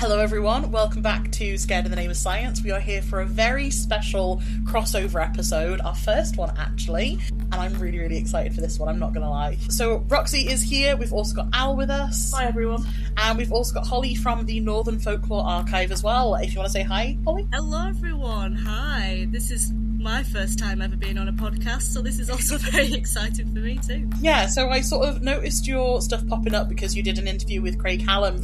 Hello everyone, welcome back to Scared in the Name of Science. We are here for a very special crossover episode, our first one actually, and I'm really excited for this one, I'm not gonna lie. So Roxy is here, we've also got Al with us. Hi everyone. And we've also got Holly from the Northern Folklore Archive as well. If you want to say hi, Holly. Hello everyone, hi. This is my first time ever being on a podcast, so this is also very exciting for me too. Yeah, so I sort of noticed your stuff popping up because you did an interview with Craig Hallam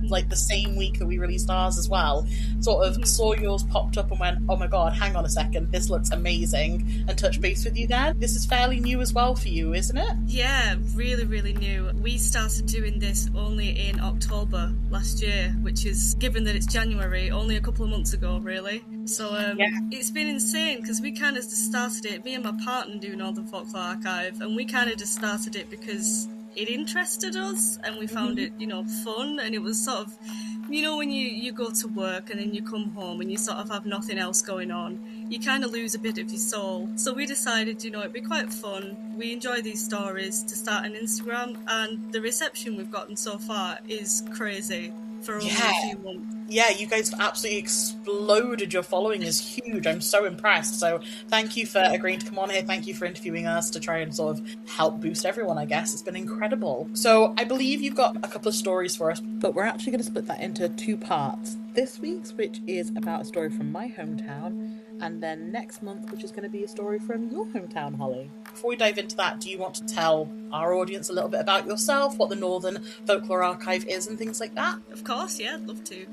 like the same week that we released ours as well. Sort of saw yours popped up and went, oh my god, hang on a second, this looks amazing, and touched base with you then. This is fairly new as well for you, isn't it? Yeah, really new. We started doing this only in October last year, which is, given that it's January, only a couple of months ago really. So It's been insane because we kind of just started it, me and my partner do Northern Folklore Archive, and we kind of just started it because it interested us and we found it, fun, and it was sort of, when you go to work and then you come home and you sort of have nothing else going on, you kind of lose a bit of your soul. So we decided, it'd be quite fun. We enjoy these stories to start an Instagram, and the reception we've gotten so far is crazy for only a few months. Yeah, you guys have absolutely exploded. Your following is huge. I'm so impressed. So thank you for agreeing to come on here. Thank you for interviewing us to try and sort of help boost everyone, I guess. It's been incredible. So I believe you've got a couple of stories for us, but we're actually going to split that into two parts. This week's, which is about a story from my hometown, and then next month, which is going to be a story from your hometown, Holly. Before we dive into that, do you want to tell our audience a little bit about yourself, what the Northern Folklore Archive is and things like that? Of course, yeah, I'd love to.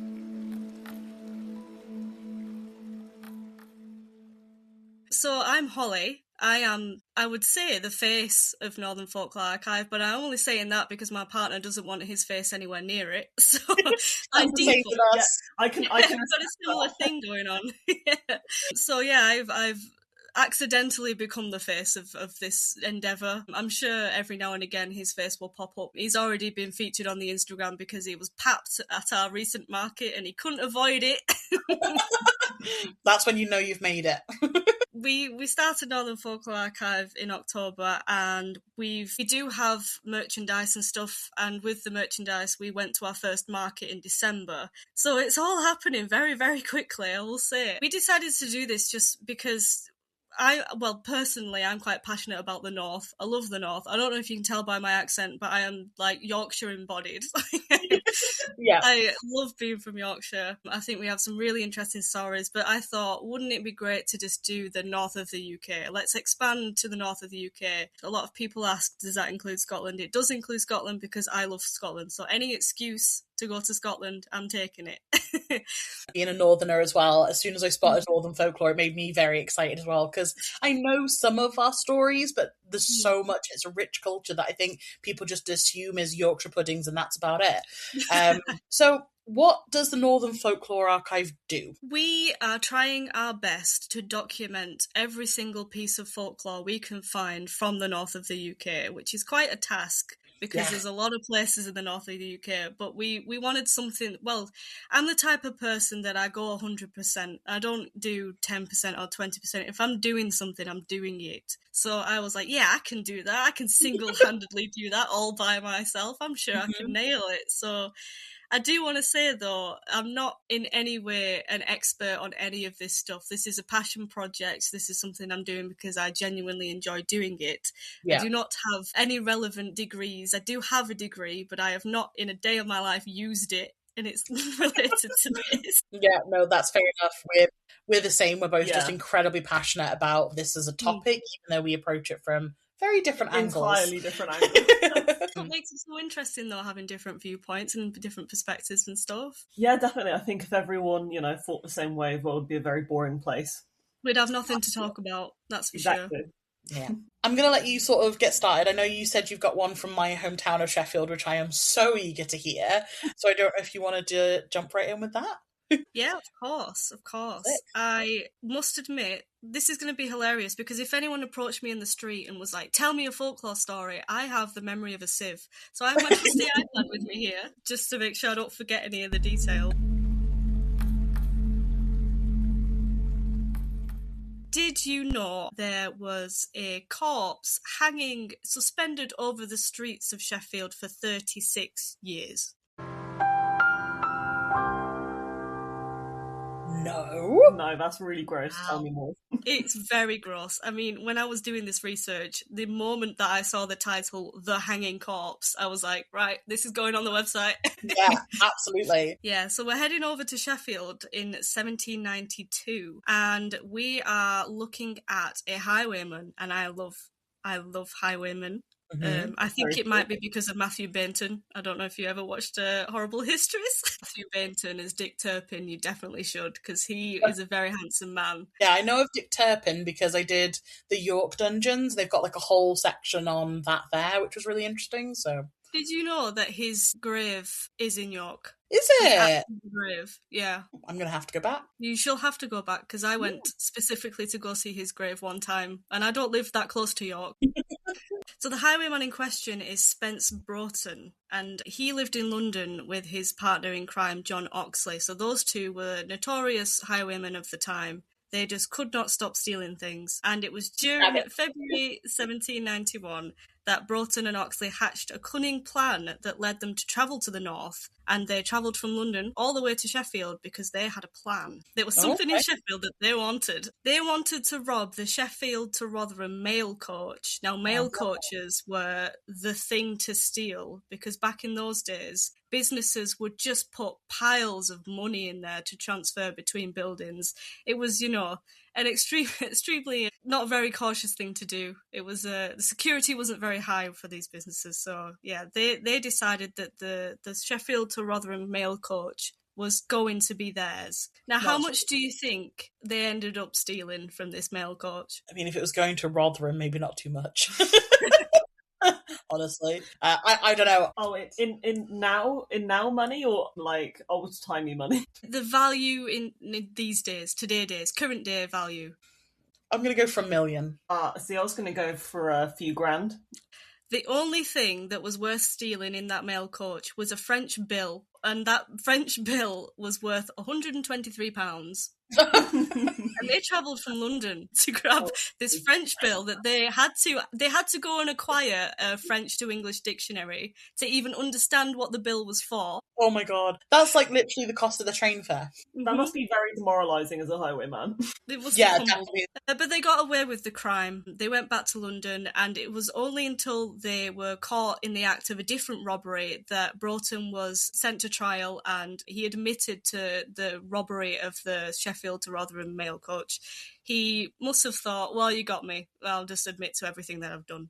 So I'm Holly. I am, I would say, the face of Northern Folklore Archive, but I'm only saying that because my partner doesn't want his face anywhere near it. So I'm default. Yeah, I can. I've got a similar thing going on. Yeah. So yeah, I've accidentally become the face of this endeavour. I'm sure every now and again his face will pop up. He's already been featured on the Instagram because he was papped at our recent market and he couldn't avoid it. That's when you know you've made it. We started Northern Folklore Archive in October, and we do have merchandise and stuff, and with the merchandise we went to our first market in December. So it's all happening very quickly, I will say. We decided to do this just because personally, I'm quite passionate about the North. I love the North. I don't know if you can tell by my accent, but I am like Yorkshire embodied. Yeah. I love being from Yorkshire. I think we have some really interesting stories, but I thought, wouldn't it be great to just do the north of the UK? Let's expand to the north of the UK. A lot of people ask, does that include Scotland? It does include Scotland because I love Scotland. So any excuse to go to Scotland, I'm taking it. Being a northerner as well, as soon as I spotted Northern Folklore, it made me very excited as well, because I know some of our stories, but there's so much, it's a rich culture that I think people just assume is Yorkshire puddings and that's about it. So what does the Northern Folklore Archive do? We are trying our best to document every single piece of folklore we can find from the north of the UK, which is quite a task, because there's a lot of places in the north of the UK, but we wanted something. Well, I'm the type of person that I go 100%. I don't do 10% or 20%. If I'm doing something, I'm doing it. So I was like, yeah, I can do that. I can single-handedly do that all by myself. I'm sure I can nail it. So I do want to say, though, I'm not in any way an expert on any of this stuff. This is a passion project. This is something I'm doing because I genuinely enjoy doing it. Yeah. I do not have any relevant degrees. I do have a degree, but I have not in a day of my life used it, and it's related to this. Yeah, no, that's fair enough. We're the same. We're both just incredibly passionate about this as a topic, even though we approach it from very different angles. Entirely different angles. What makes it so interesting, though, having different viewpoints and different perspectives and stuff? Yeah, definitely. I think if everyone, thought the same way, the world would be a very boring place. We'd have nothing to talk about, that's for sure. Yeah. I'm going to let you sort of get started. I know you said you've got one from my hometown of Sheffield, which I am so eager to hear. So I don't know if you wanted to jump right in with that. Yeah, of course. I must admit, this is going to be hilarious, because if anyone approached me in the street and was like, tell me a folklore story, I have the memory of a sieve. So I have my trusty iPad with me here, just to make sure I don't forget any of the detail. Did you know there was a corpse hanging suspended over the streets of Sheffield for 36 years? No. No, that's really gross. Wow. Tell me more. It's very gross. I mean, when I was doing this research, the moment that I saw the title, The Hanging Corpse, I was like, right, this is going on the website. Yeah, absolutely. Yeah, so we're heading over to Sheffield in 1792, and we are looking at a highwayman, and I love highwaymen. Mhm. I think Very it might be because of Matthew Bainton. I don't know if you ever watched Horrible Histories. Matthew Bainton as Dick Turpin, you definitely should, because he is a very handsome man. Yeah, I know of Dick Turpin because I did the York Dungeons. They've got like a whole section on that there, which was really interesting. So, Did you know that his grave is in York? is His it? actual grave, yeah. I'm gonna have to go back. You shall have to go back, because I went specifically to go see his grave one time, and I don't live that close to York. So the highwayman in question is Spence Broughton, and he lived in London with his partner in crime, John Oxley. So those two were notorious highwaymen of the time. They just could not stop stealing things. And it was during February 1791 that Broughton and Oxley hatched a cunning plan that led them to travel to the north. And they travelled from London all the way to Sheffield because they had a plan. There was something in Sheffield that they wanted. They wanted to rob the Sheffield to Rotherham mail coach. Now, mail coaches were the thing to steal because back in those days, businesses would just put piles of money in there to transfer between buildings. It was, an extremely not very cautious thing to do. It was the security wasn't very high for these businesses. So yeah, they decided that the Sheffield to Rotherham mail coach was going to be theirs. Now, how much do you think they ended up stealing from this mail coach? I mean, if it was going to Rotherham, maybe not too much. Honestly, I don't know. Oh, it's in now money or like old timey money? The value in these days, current day value. I'm gonna go for $1 million. See, I was gonna go for a few grand. The only thing that was worth stealing in that mail coach was a French bill, and that French bill was worth £123. And they travelled from London to grab this French bill that they had to go and acquire a French to English dictionary to even understand what the bill was for. Oh my god, that's like literally the cost of the train fare. That must be very demoralising as a highwayman. It was definitely. But they got away with the crime. They went back to London, and it was only until they were caught in the act of a different robbery that Broughton was sent to trial, and he admitted to the robbery of the Sheffield to Rotherham mail coach. He must have thought, well, you got me. I'll just admit to everything that I've done.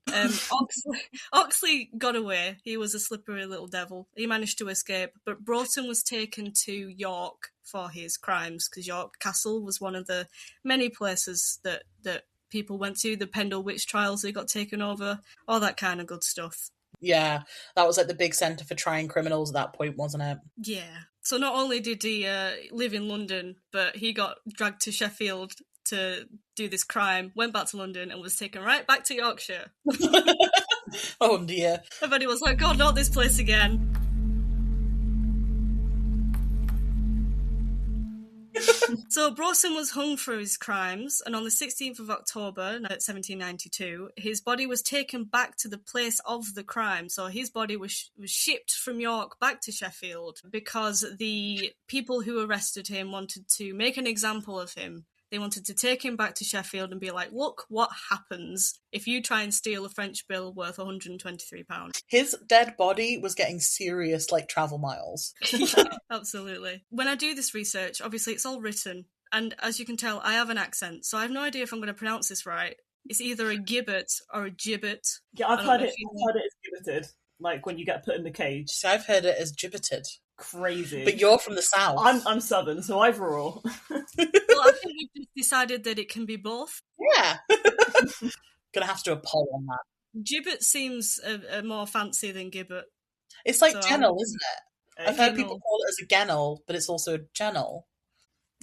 Oxley got away. He was a slippery little devil. He managed to escape, but Broughton was taken to York for his crimes, because York Castle was one of the many places that people went to. The Pendle witch trials, they got taken over, all that kind of good stuff. Yeah, that was like the big centre for trying criminals at that point, wasn't it? Yeah. So not only did he live in London, but he got dragged to Sheffield to do this crime, went back to London, and was taken right back to Yorkshire. Oh dear. Everybody was like, God, not this place again. So Broughton was hung for his crimes, and on the 16th of October 1792, his body was taken back to the place of the crime. So his body was shipped from York back to Sheffield because the people who arrested him wanted to make an example of him. They wanted to take him back to Sheffield and be like, look what happens if you try and steal a French bill worth £123. His dead body was getting serious, like, travel miles. Absolutely. When I do this research, obviously it's all written, and as you can tell, I have an accent, so I have no idea if I'm going to pronounce this right. It's either a gibbet or a gibbet. Yeah, I've heard it as gibbeted, like when you get put in the cage. So I've heard it as gibbeted. Crazy. But you're from the south. I'm southern, so either or. Well, I think we've just decided that it can be both. Yeah. Gonna have to do a poll on that. Gibbet seems a more fancy than gibbet. It's like gennel, isn't it? I've heard Gennel. people call it as a gennel, but it's also a gennel.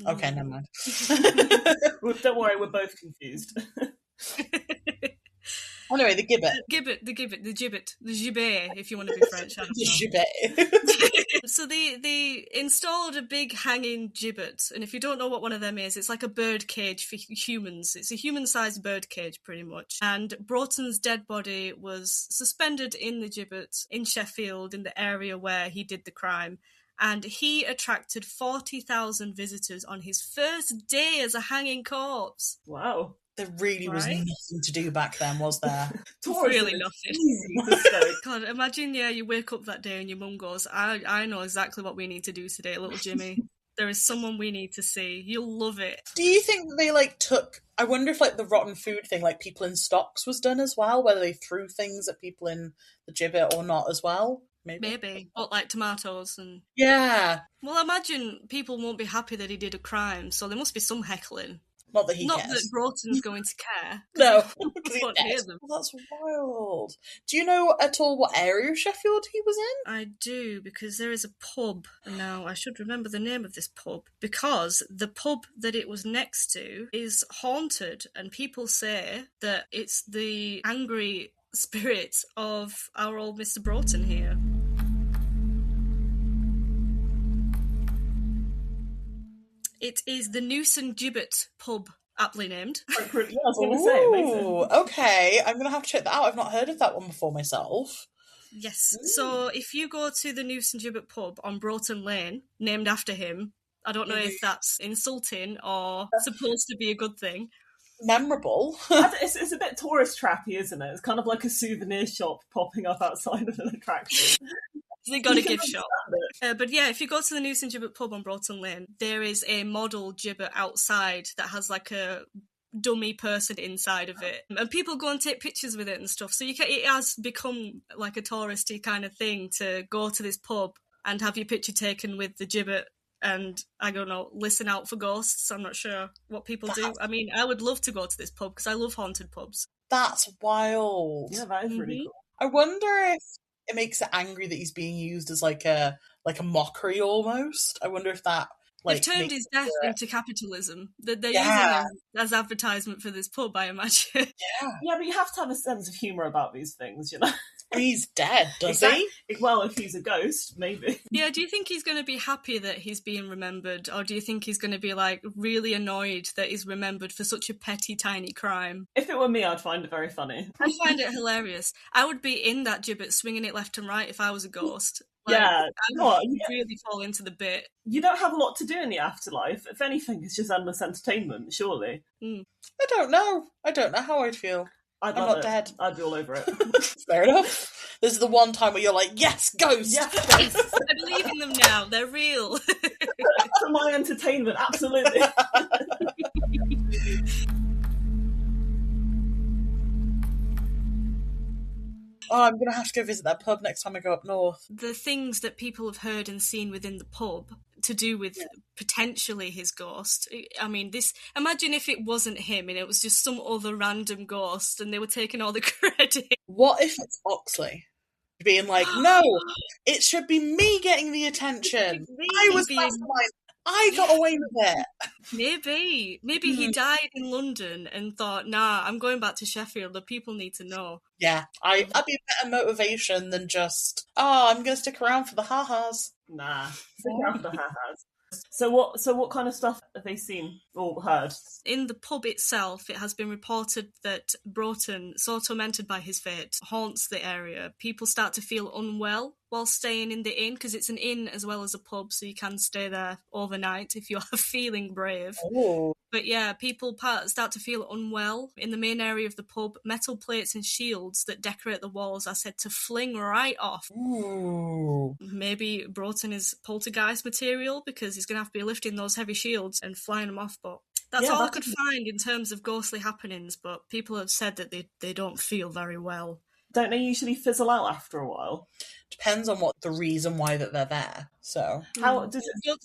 Okay, never mind. Don't worry, we're both confused. Anyway, the gibbet. The gibbet, if you want to be French. The gibbet. So they installed a big hanging gibbet, and if you don't know what one of them is, it's like a bird cage for humans. It's a human-sized bird cage, pretty much. And Broughton's dead body was suspended in the gibbet in Sheffield, in the area where he did the crime. and he attracted 40,000 visitors on his first day as a hanging corpse. Wow. There really was Right? nothing to do back then, was there? Really Tourism is nothing. easy to stoke. God, imagine, you wake up that day and your mum goes, I know exactly what we need to do today, little Jimmy. There is someone we need to see. You'll love it. Do you think that they took? I wonder if the rotten food thing, people in stocks, was done as well. Whether they threw things at people in the gibbet or not as well. Maybe. But like tomatoes and... Yeah. Well, I imagine people won't be happy that he did a crime, so there must be some heckling. Not that he Not cares. that Broughton's going to care. No. He won't hear them. Well, that's wild. Do you know at all what area of Sheffield he was in? I do, because there is a pub. Now, I should remember the name of this pub, because the pub that it was next to is haunted, and people say that it's the angry spirit of our old Mr. Broughton here. It is the Noose and Gibbet pub, aptly named. Yeah, I was going to say, amazing. Okay, I'm going to have to check that out. I've not heard of that one before myself. Yes, so if you go to the Noose and Gibbet pub on Broughton Lane, named after him, I don't know if that's insulting or supposed to be a good thing. Memorable. It's a bit tourist trappy, isn't it? It's kind of like a souvenir shop popping up outside of an attraction. They got a gift shop. But yeah, if you go to the Noose and Gibbet pub on Broughton Lane, there is a model gibbet outside that has a dummy person inside of it. And people go and take pictures with it and stuff. So it has become like a touristy kind of thing to go to this pub and have your picture taken with the gibbet and, I don't know, listen out for ghosts. I'm not sure what people do. I mean, I would love to go to this pub because I love haunted pubs. That's wild. Yeah, that is really cool. I wonder if it makes it angry that he's being used as a mockery almost. I wonder if that they've turned his death into capitalism. They're using him as advertisement for this pub, I imagine. Yeah, but you have to have a sense of humour about these things, I mean, he's dead, does he? Well, if he's a ghost, maybe. Yeah, do you think he's going to be happy that he's being remembered, or do you think he's going to be really annoyed that he's remembered for such a petty, tiny crime? If it were me, I'd find it very funny. I'd find it hilarious. I would be in that gibbet swinging it left and right if I was a ghost. I would really fall into the bit. You don't have a lot to do in the afterlife. If anything, it's just endless entertainment, surely. I don't know. I don't know how I'd feel. I'm not dead. I'd be all over it. Fair enough. This is the one time where you're like, yes, ghost! Yes, ghosts. I believe in them now. They're real. For my entertainment, absolutely. Oh, I'm going to have to go visit that pub next time I go up north. The things that people have heard and seen within the pub to do with potentially his ghost. I mean, imagine if it wasn't him and it was just some other random ghost and they were taking all the credit. What if it's Oxley? Being like, no, it should be me getting the attention. I was mastermind. I got away with it. Maybe he died in London and thought, nah, I'm going back to Sheffield. The people need to know. Yeah, I'd be a better motivation than just, I'm going to stick around for the ha-has. Nah, stick around for the ha-has. So what kind of stuff have they seen or heard? In the pub itself, it has been reported that Broughton, so tormented by his fate, haunts the area. People start to feel unwell while staying in the inn, because it's an inn as well as a pub, so you can stay there overnight if you're feeling brave. Ooh. But yeah, people start to feel unwell. In the main area of the pub, metal plates and shields that decorate the walls are said to fling right off. Ooh. Maybe Broughton is poltergeist material, because he's going to have to be lifting those heavy shields and flying them off, but that's all I could find in terms of ghostly happenings, but people have said that they don't feel very well. Don't they usually fizzle out after a while? Depends on what the reason why that they're there. So how does it?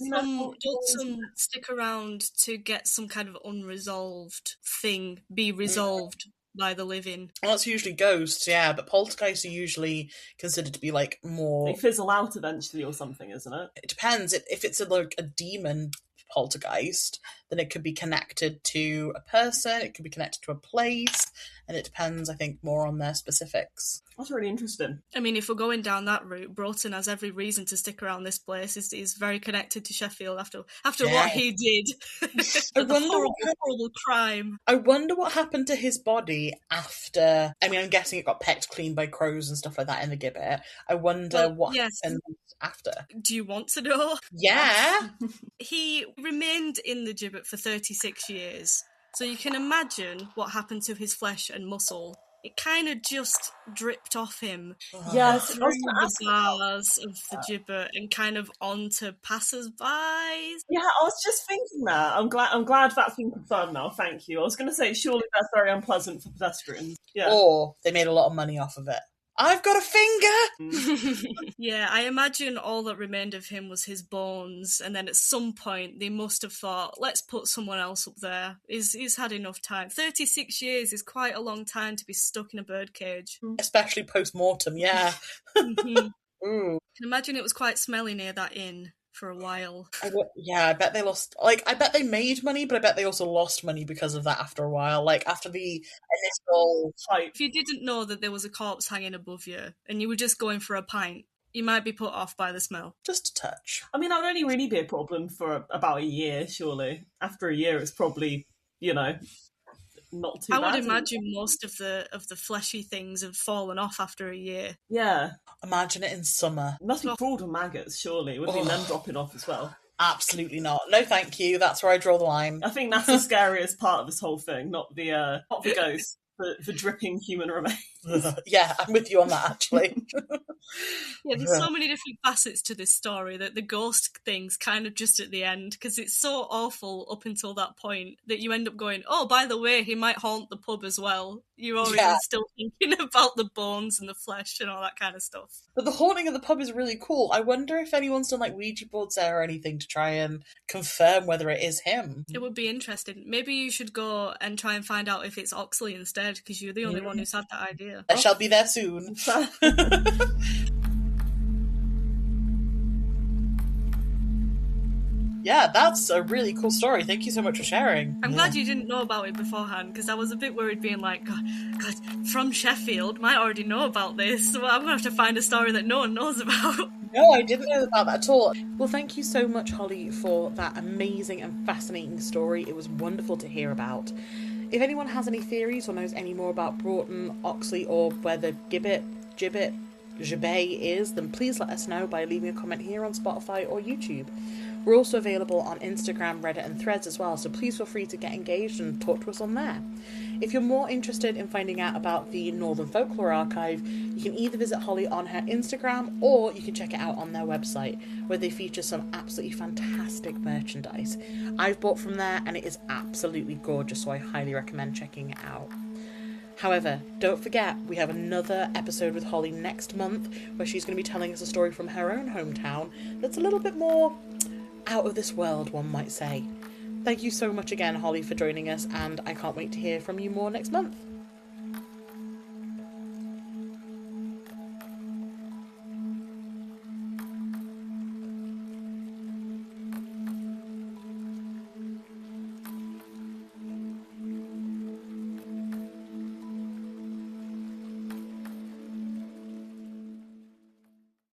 Don't some stick around to get some kind of unresolved thing be resolved by the living? Well, that's usually ghosts, yeah, but poltergeists are usually considered to be more. They fizzle out eventually or something, isn't it? It depends. If it's a demon poltergeist, then it could be connected to a person, it could be connected to a place, and it depends, I think, more on their specifics. That's really interesting. I mean, if we're going down that route, Broughton has every reason to stick around this place. He's very connected to Sheffield after what he did. The horrible crime. I wonder what happened to his body after. I mean, I'm guessing it got pecked clean by crows and stuff like that in the gibbet. I wonder what happened after. Do you want to know? Yeah. He remained in the gibbet for 36 years. So you can imagine what happened to his flesh and muscle. It kind of just dripped off him through the bars of the gibbet and kind of onto passers-by. Yeah, I was just thinking that. I'm glad that's been confirmed now. Thank you. I was going to say, surely that's very unpleasant for pedestrians. Yeah. Or they made a lot of money off of it. I've got a finger! Yeah, I imagine all that remained of him was his bones, and then at some point they must have thought, let's put someone else up there. He's had enough time. 36 years is quite a long time to be stuck in a birdcage. Especially post-mortem, yeah. Ooh. I can imagine it was quite smelly near that inn for a while. I bet they lost, I bet they made money, but I bet they also lost money because of that after a while, after the initial fight. If you didn't know that there was a corpse hanging above you and you were just going for a pint, you might be put off by the smell. Just a touch. I mean, that would only really be a problem for about a year, surely. After a year, it's probably, not too bad. I would imagine most of the fleshy things have fallen off after a year. Yeah. Imagine it in summer. Nothing crawled on maggots, surely. Wouldn't them dropping off as well? Absolutely not. No, thank you. That's where I draw the line. I think that's the scariest part of this whole thing, not the ghosts, the dripping human remains. Yeah, I'm with you on that, actually. Yeah, there's so many different facets to this story that the ghost thing's kind of just at the end, because it's so awful up until that point that you end up going, oh, by the way, he might haunt the pub as well. You're already still thinking about the bones and the flesh and all that kind of stuff. But the haunting of the pub is really cool. I wonder if anyone's done Ouija boards there or anything to try and confirm whether it is him. It would be interesting. Maybe you should go and try and find out if it's Oxley instead, because you're the only one who's had that idea. I shall be there soon. Yeah, that's a really cool story. Thank you so much for sharing. I'm glad you didn't know about it beforehand, because I was a bit worried being like, God, from Sheffield, might already know about this, so I'm going to have to find a story that no one knows about. No, I didn't know about that at all. Well, thank you so much, Holly, for that amazing and fascinating story. It was wonderful to hear about. If anyone has any theories or knows any more about Broughton, Oxley, or where the gibbet is, then please let us know by leaving a comment here on Spotify or YouTube. We're also available on Instagram, Reddit and Threads as well, so please feel free to get engaged and talk to us on there. If you're more interested in finding out about the Northern Folklore Archive, you can either visit Holly on her Instagram or you can check it out on their website, where they feature some absolutely fantastic merchandise. I've bought from there and it is absolutely gorgeous, so I highly recommend checking it out. However, don't forget, we have another episode with Holly next month where she's going to be telling us a story from her own hometown that's a little bit more out of this world, one might say. Thank you so much again, Holly, for joining us, and I can't wait to hear from you more next month.